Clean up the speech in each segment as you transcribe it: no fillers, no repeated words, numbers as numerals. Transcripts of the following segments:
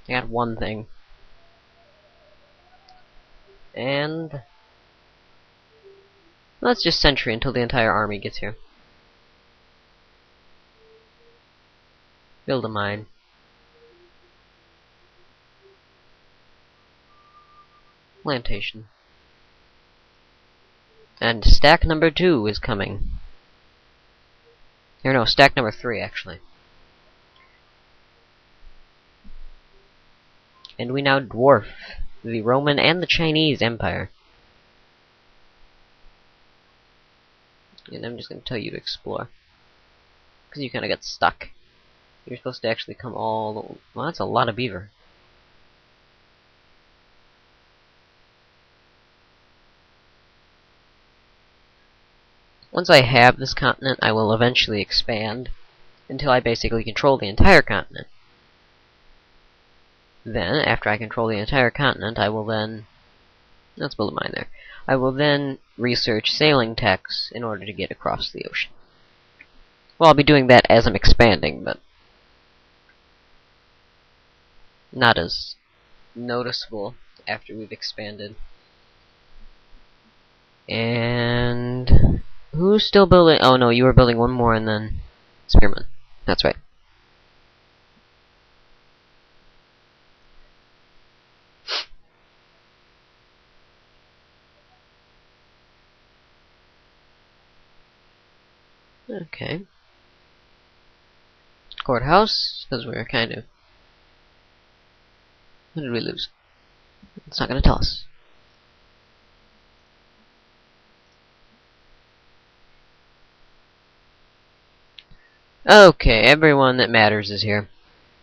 I got one thing. And let's just sentry until the entire army gets here. Build a mine. Plantation. And stack number 2 is coming. Or no, stack number 3 actually. And we now dwarf the Roman and the Chinese Empire. And I'm just going to tell you to explore. Because you kind of got stuck. You're supposed to actually come all the... Well, that's a lot of beaver. Once I have this continent, I will eventually expand until I basically control the entire continent. Then, after I control the entire continent, I will then... Let's build a mine there. I will then research sailing techs in order to get across the ocean. Well, I'll be doing that as I'm expanding, but not as noticeable after we've expanded. And who's still building? Oh no, you were building one more and then Spearman. That's right. Okay. Courthouse, because we're kind of... What did we lose? It's not going to tell us. Okay, everyone that matters is here.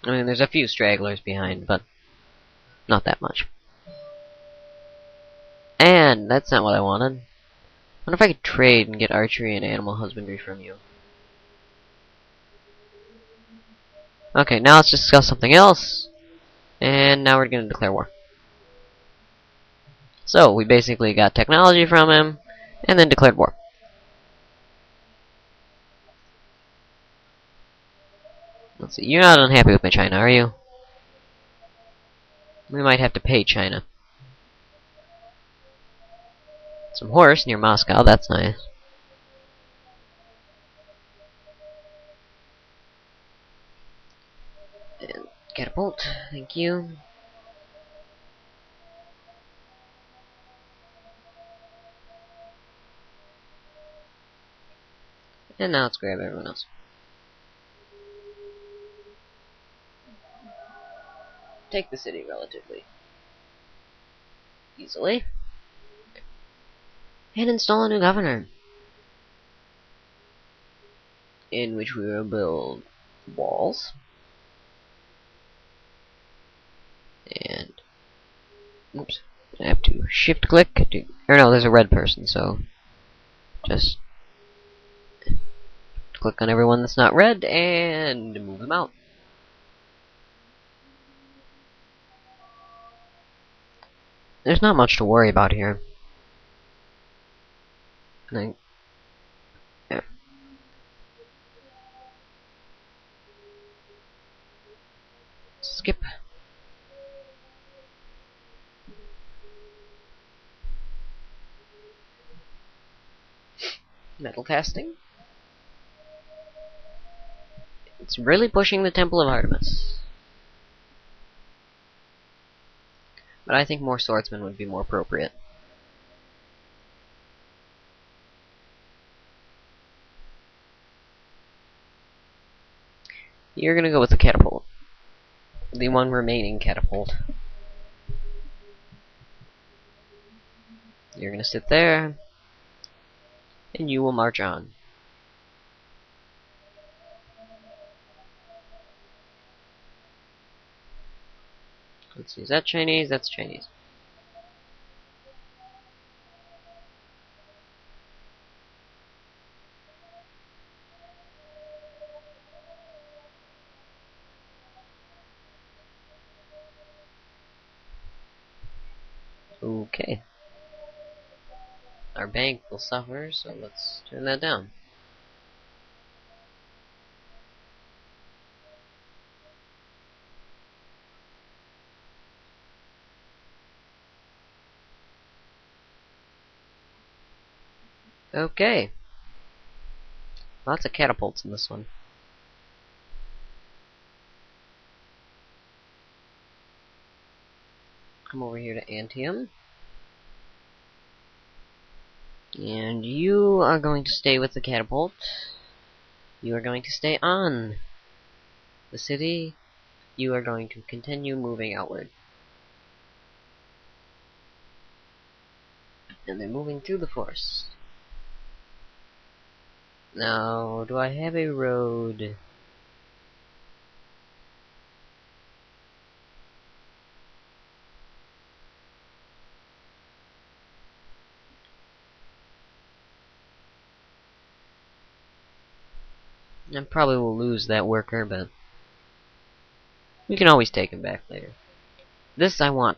I mean, there's a few stragglers behind, but not that much. And that's not what I wanted. I wonder if I could trade and get archery and animal husbandry from you. Okay, now let's discuss something else. And now we're going to declare war. So, we basically got technology from him, and then declared war. Let's see, you're not unhappy with my China, are you? We might have to pay China. Some horse near Moscow, that's nice. And catapult, thank you. And now let's grab everyone else. Take the city relatively easily. And install a new governor. In which we will build walls. And oops, I have to shift click to, or no, there's a red person, so just click on everyone that's not red and move them out. There's not much to worry about here. Yeah. Skip. Metal casting. It's really pushing the Temple of Artemis. But I think more swordsmen would be more appropriate. You're gonna go with the catapult. The one remaining catapult. You're gonna sit there, and you will march on. Let's see, is that Chinese? That's Chinese. Okay. Our bank will suffer, so let's turn that down. Okay. Lots of catapults in this one. Come over here to Antium. And you are going to stay with the catapult. You are going to stay on the city. You are going to continue moving outward. And they're moving through the forest. Now, do I have a road? I probably will lose that worker, but we can always take him back later. This I want.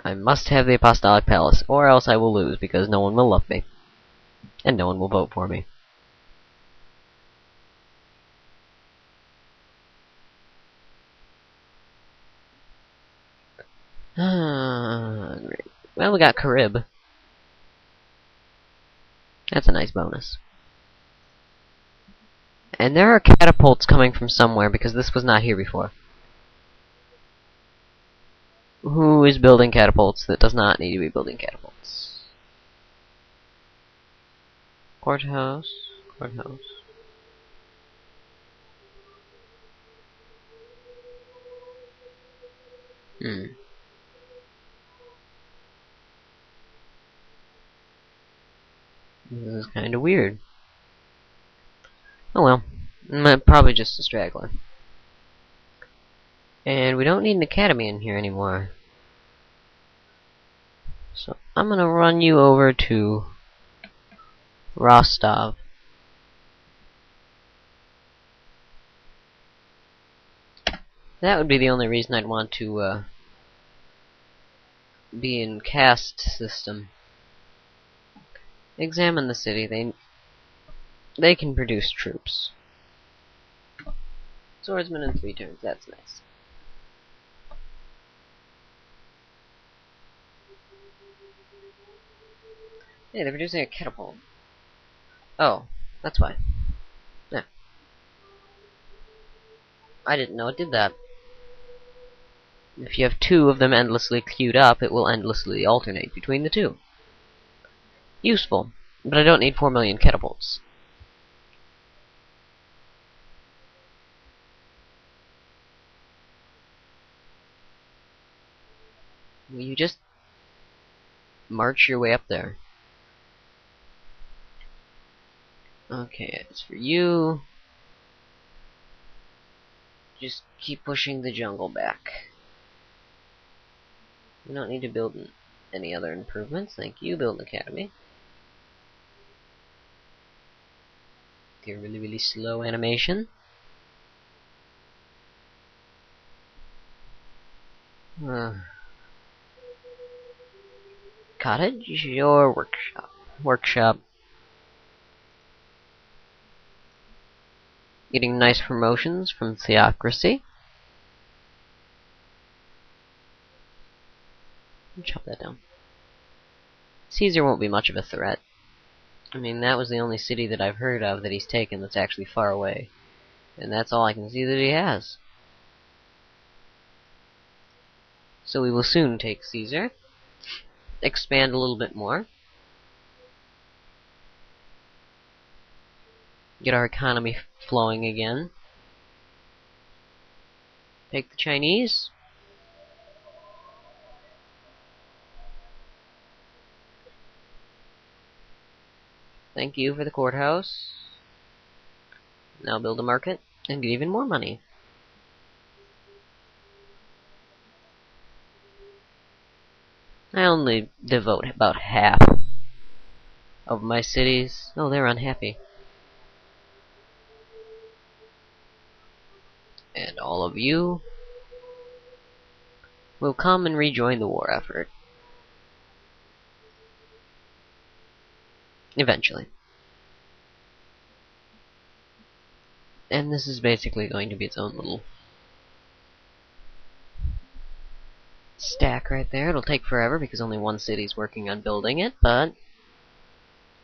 I must have the Apostolic Palace, or else I will lose, because no one will love me. And no one will vote for me. Great. Well, we got Carib. That's a nice bonus. And there are catapults coming from somewhere, because this was not here before. Who is building catapults that does not need to be building catapults? Courthouse. Courthouse. This is kind of weird. Oh well. Probably just a straggler. And we don't need an academy in here anymore. So I'm gonna run you over to Rostov. That would be the only reason I'd want to be in caste system. Examine the city. They can produce troops. Swordsman in 3 turns. That's nice. Hey, they're producing a catapult. Oh, that's why. Yeah. I didn't know it did that. If you have 2 of them endlessly queued up, it will endlessly alternate between the 2. Useful, but I don't need 4 million catapults. Will you just march your way up there? Okay, as for you, just keep pushing the jungle back. We don't need to build any other improvements. Thank you. Build an academy. Your really, really slow animation. Cottage or workshop? Workshop. Getting nice promotions from theocracy. Chop that down. Caesar won't be much of a threat. I mean, that was the only city that I've heard of that he's taken that's actually far away. And that's all I can see that he has. So we will soon take Caesar. Expand a little bit more. Get our economy flowing again. Take the Chinese. Thank you for the courthouse. Now build a market and get even more money. I only devote about half of my cities. Oh, they're unhappy. And all of you will come and rejoin the war effort. Eventually. And this is basically going to be its own little stack right there. It'll take forever because only one city's working on building it, but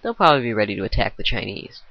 they'll probably be ready to attack the Chinese.